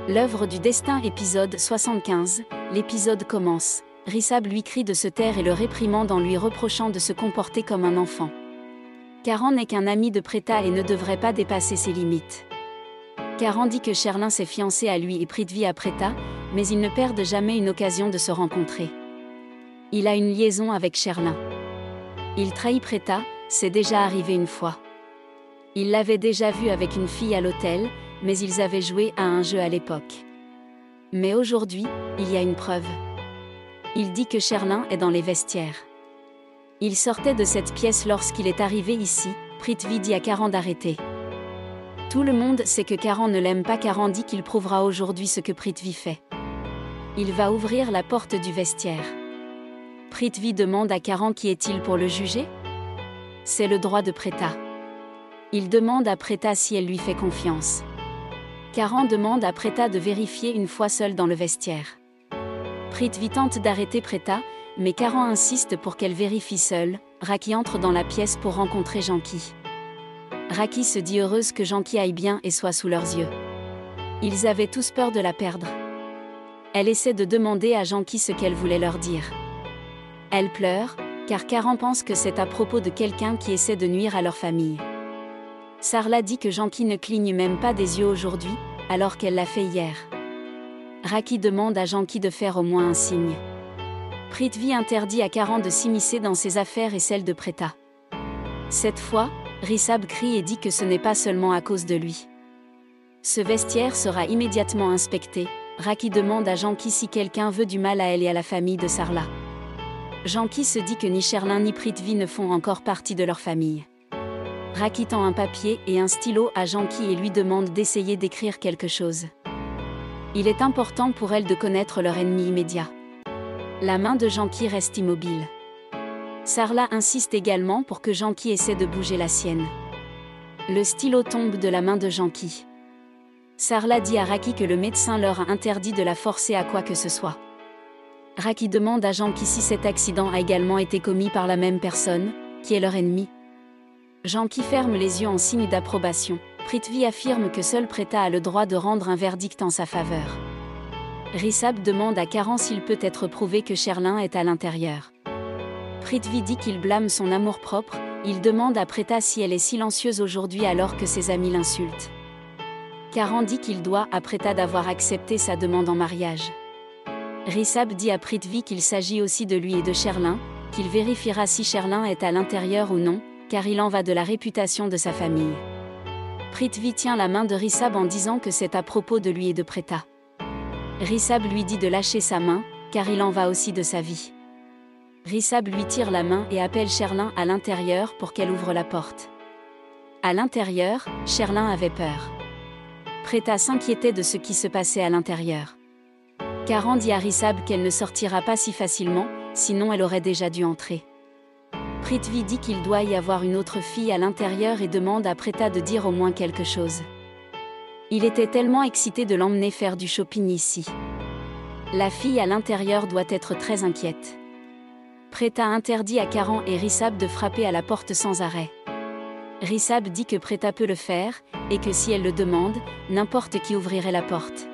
L'œuvre du destin épisode 75, l'épisode commence. Rissab lui crie de se taire et le réprimande en lui reprochant de se comporter comme un enfant. Karan n'est qu'un ami de Preta et ne devrait pas dépasser ses limites. Karan dit que Sherlin s'est fiancé à lui et Prithvi à Preta, mais ils ne perdent jamais une occasion de se rencontrer. Il a une liaison avec Sherlin. Il trahit Preta, c'est déjà arrivé une fois. Il l'avait déjà vu avec une fille à l'hôtel, mais ils avaient joué à un jeu à l'époque. Mais aujourd'hui, il y a une preuve. Il dit que Sherlin est dans les vestiaires. Il sortait de cette pièce lorsqu'il est arrivé ici, Prithvi dit à Karan d'arrêter. Tout le monde sait que Karan ne l'aime pas. Karan dit qu'il prouvera aujourd'hui ce que Prithvi fait. Il va ouvrir la porte du vestiaire. Prithvi demande à Karan qui est-il pour le juger ? C'est le droit de Preta. Il demande à Preta si elle lui fait confiance. Karan demande à Preta de vérifier une fois seule dans le vestiaire. Prithvi tente d'arrêter Preta, mais Karan insiste pour qu'elle vérifie seule. Raki entre dans la pièce pour rencontrer Janki. Raki se dit heureuse que Janki aille bien et soit sous leurs yeux. Ils avaient tous peur de la perdre. Elle essaie de demander à Janki ce qu'elle voulait leur dire. Elle pleure, car Karan pense que c'est à propos de quelqu'un qui essaie de nuire à leur famille. Sarla dit que Janki ne cligne même pas des yeux aujourd'hui, alors qu'elle l'a fait hier. Raki demande à Janki de faire au moins un signe. Prithvi interdit à Karan de s'immiscer dans ses affaires et celles de Preta. Cette fois, Rissab crie et dit que ce n'est pas seulement à cause de lui. Ce vestiaire sera immédiatement inspecté. Raki demande à Janki si quelqu'un veut du mal à elle et à la famille de Sarla. Janki se dit que ni Sherlin ni Prithvi ne font encore partie de leur famille. Raki tend un papier et un stylo à Janki et lui demande d'essayer d'écrire quelque chose. Il est important pour elle de connaître leur ennemi immédiat. La main de Janki reste immobile. Sarla insiste également pour que Janki essaie de bouger la sienne. Le stylo tombe de la main de Janki. Sarla dit à Raki que le médecin leur a interdit de la forcer à quoi que ce soit. Raki demande à Janki si cet accident a également été commis par la même personne, qui est leur ennemi. Janki ferme les yeux en signe d'approbation. Prithvi affirme que seul Preta a le droit de rendre un verdict en sa faveur. Rissab demande à Karan s'il peut être prouvé que Sherlin est à l'intérieur. Prithvi dit qu'il blâme son amour-propre. Il demande à Preta si elle est silencieuse aujourd'hui alors que ses amis l'insultent. Karan dit qu'il doit à Preta d'avoir accepté sa demande en mariage. Rissab dit à Prithvi qu'il s'agit aussi de lui et de Sherlin, qu'il vérifiera si Sherlin est à l'intérieur ou non, car il en va de la réputation de sa famille. Prithvi tient la main de Rissab en disant que c'est à propos de lui et de Preta. Rissab lui dit de lâcher sa main, car il en va aussi de sa vie. Rissab lui tire la main et appelle Sherlin à l'intérieur pour qu'elle ouvre la porte. À l'intérieur, Sherlin avait peur. Preta s'inquiétait de ce qui se passait à l'intérieur. Karan dit à Rissab qu'elle ne sortira pas si facilement, sinon elle aurait déjà dû entrer. Prithvi dit qu'il doit y avoir une autre fille à l'intérieur et demande à Preta de dire au moins quelque chose. Il était tellement excité de l'emmener faire du shopping ici. La fille à l'intérieur doit être très inquiète. Preta interdit à Karan et Rissab de frapper à la porte sans arrêt. Rissab dit que Preta peut le faire, et que si elle le demande, n'importe qui ouvrirait la porte.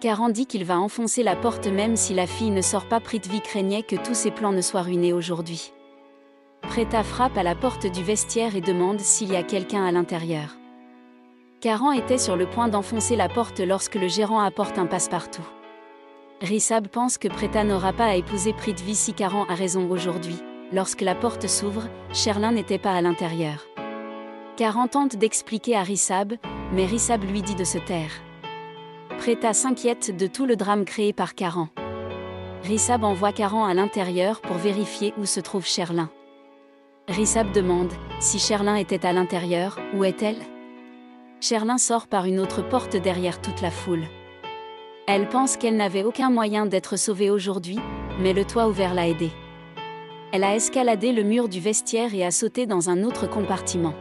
Karan dit qu'il va enfoncer la porte même si la fille ne sort pas. Prithvi craignait que tous ses plans ne soient ruinés aujourd'hui. Preta frappe à la porte du vestiaire et demande s'il y a quelqu'un à l'intérieur. Karan était sur le point d'enfoncer la porte lorsque le gérant apporte un passe-partout. Rissab pense que Preta n'aura pas à épouser Prithvi si Karan a raison aujourd'hui. Lorsque la porte s'ouvre, Sherlin n'était pas à l'intérieur. Karan tente d'expliquer à Rissab, mais Rissab lui dit de se taire. Preta s'inquiète de tout le drame créé par Karan. Rissab envoie Karan à l'intérieur pour vérifier où se trouve Sherlin. Rissab demande si Sherlin était à l'intérieur, où est-elle ? Sherlin sort par une autre porte derrière toute la foule. Elle pense qu'elle n'avait aucun moyen d'être sauvée aujourd'hui, mais le toit ouvert l'a aidée. Elle a escaladé le mur du vestiaire et a sauté dans un autre compartiment.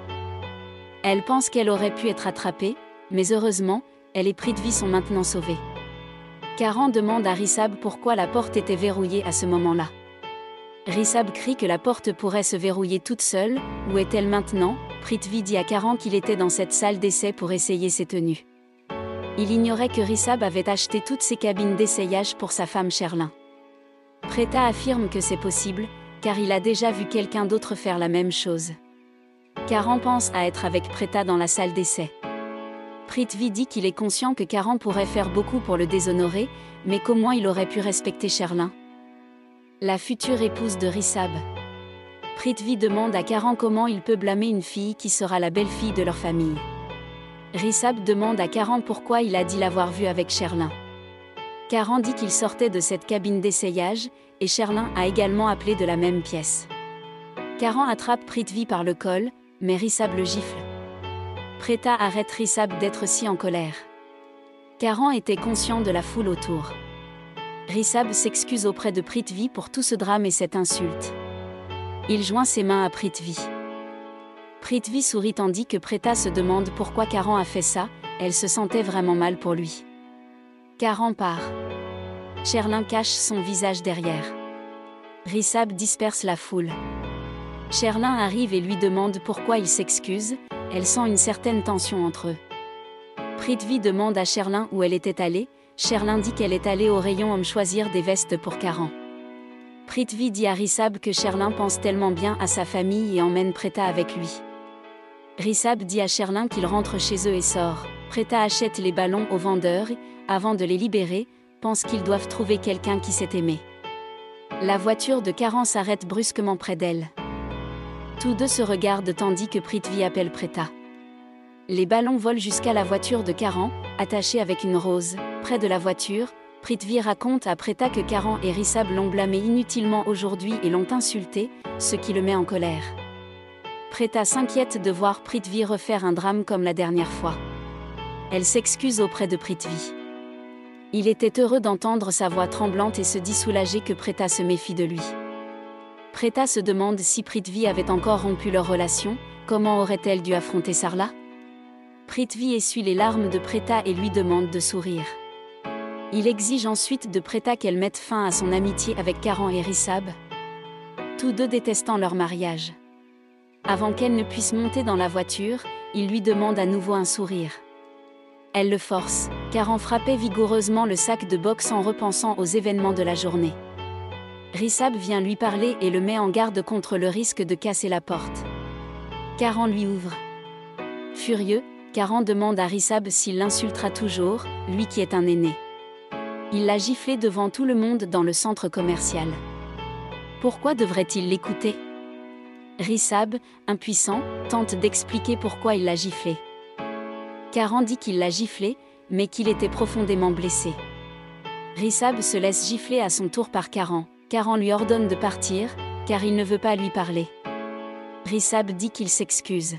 Elle pense qu'elle aurait pu être attrapée, mais heureusement, elle et Prithvi sont maintenant sauvés. Karan demande à Rissab pourquoi la porte était verrouillée à ce moment-là. Rissab crie que la porte pourrait se verrouiller toute seule. Où est-elle maintenant ? Prithvi dit à Karan qu'il était dans cette salle d'essai pour essayer ses tenues. Il ignorait que Rissab avait acheté toutes ces cabines d'essayage pour sa femme Sherlin. Preta affirme que c'est possible, car il a déjà vu quelqu'un d'autre faire la même chose. Karan pense à être avec Preta dans la salle d'essai. Prithvi dit qu'il est conscient que Karan pourrait faire beaucoup pour le déshonorer, mais qu'au moins il aurait pu respecter Sherlin. La future épouse de Rissab. Prithvi demande à Karan comment il peut blâmer une fille qui sera la belle-fille de leur famille. Rissab demande à Karan pourquoi il a dit l'avoir vue avec Sherlin. Karan dit qu'il sortait de cette cabine d'essayage, et Sherlin a également appelé de la même pièce. Karan attrape Prithvi par le col, mais Rissab le gifle. Preta arrête Rissab d'être si en colère. Karan était conscient de la foule autour. Rissab s'excuse auprès de Prithvi pour tout ce drame et cette insulte. Il joint ses mains à Prithvi. Prithvi sourit tandis que Preta se demande pourquoi Karan a fait ça, elle se sentait vraiment mal pour lui. Karan part. Sherlin cache son visage derrière. Rissab disperse la foule. Sherlin arrive et lui demande pourquoi il s'excuse, elle sent une certaine tension entre eux. Prithvi demande à Sherlin où elle était allée, Sherlin dit qu'elle est allée au rayon homme choisir des vestes pour Karan. Prithvi dit à Rissab que Sherlin pense tellement bien à sa famille et emmène Preta avec lui. Rissab dit à Sherlin qu'il rentre chez eux et sort. Preta achète les ballons aux vendeurs et, avant de les libérer, pense qu'ils doivent trouver quelqu'un qui s'est aimé. La voiture de Karan s'arrête brusquement près d'elle. Tous deux se regardent tandis que Prithvi appelle Preta. Les ballons volent jusqu'à la voiture de Karan, attachée avec une rose. Près de la voiture, Prithvi raconte à Preta que Karan et Rissab l'ont blâmé inutilement aujourd'hui et l'ont insulté, ce qui le met en colère. Preta s'inquiète de voir Prithvi refaire un drame comme la dernière fois. Elle s'excuse auprès de Prithvi. Il était heureux d'entendre sa voix tremblante et se dit soulagé que Preta se méfie de lui. Preta se demande si Prithvi avait encore rompu leur relation, comment aurait-elle dû affronter Sarla? Prithvi essuie les larmes de Preta et lui demande de sourire. Il exige ensuite de Preta qu'elle mette fin à son amitié avec Karan et Rissab, tous deux détestant leur mariage. Avant qu'elle ne puisse monter dans la voiture, il lui demande à nouveau un sourire. Elle le force, Karan frappait vigoureusement le sac de boxe en repensant aux événements de la journée. Rissab vient lui parler et le met en garde contre le risque de casser la porte. Karan lui ouvre. Furieux, Karan demande à Rissab s'il l'insultera toujours, lui qui est un aîné. Il l'a giflé devant tout le monde dans le centre commercial. Pourquoi devrait-il l'écouter? Rissab, impuissant, tente d'expliquer pourquoi il l'a giflé. Karan dit qu'il l'a giflé, mais qu'il était profondément blessé. Rissab se laisse gifler à son tour par Karan. Karan lui ordonne de partir, car il ne veut pas lui parler. Rissab dit qu'il s'excuse.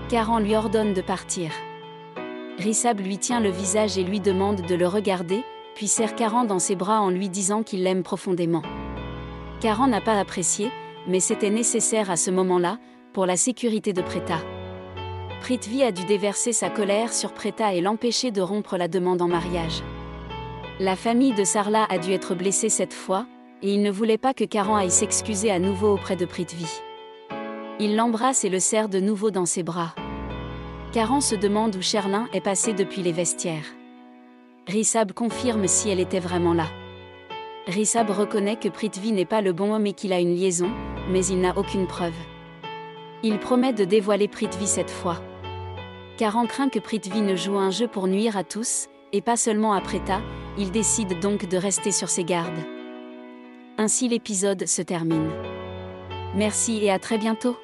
Karan lui ordonne de partir. Rissab lui tient le visage et lui demande de le regarder, puis serre Karan dans ses bras en lui disant qu'il l'aime profondément. Karan n'a pas apprécié, mais c'était nécessaire à ce moment-là, pour la sécurité de Preta. Prithvi a dû déverser sa colère sur Preta et l'empêcher de rompre la demande en mariage. La famille de Sarla a dû être blessée cette fois, et il ne voulait pas que Karan aille s'excuser à nouveau auprès de Prithvi. Il l'embrasse et le serre de nouveau dans ses bras. Karan se demande où Sherlin est passé depuis les vestiaires. Rissab confirme si elle était vraiment là. Rissab reconnaît que Prithvi n'est pas le bon homme et qu'il a une liaison, mais il n'a aucune preuve. Il promet de dévoiler Prithvi cette fois. Karan craint que Prithvi ne joue un jeu pour nuire à tous, et pas seulement à Preta, il décide donc de rester sur ses gardes. Ainsi l'épisode se termine. Merci et à très bientôt.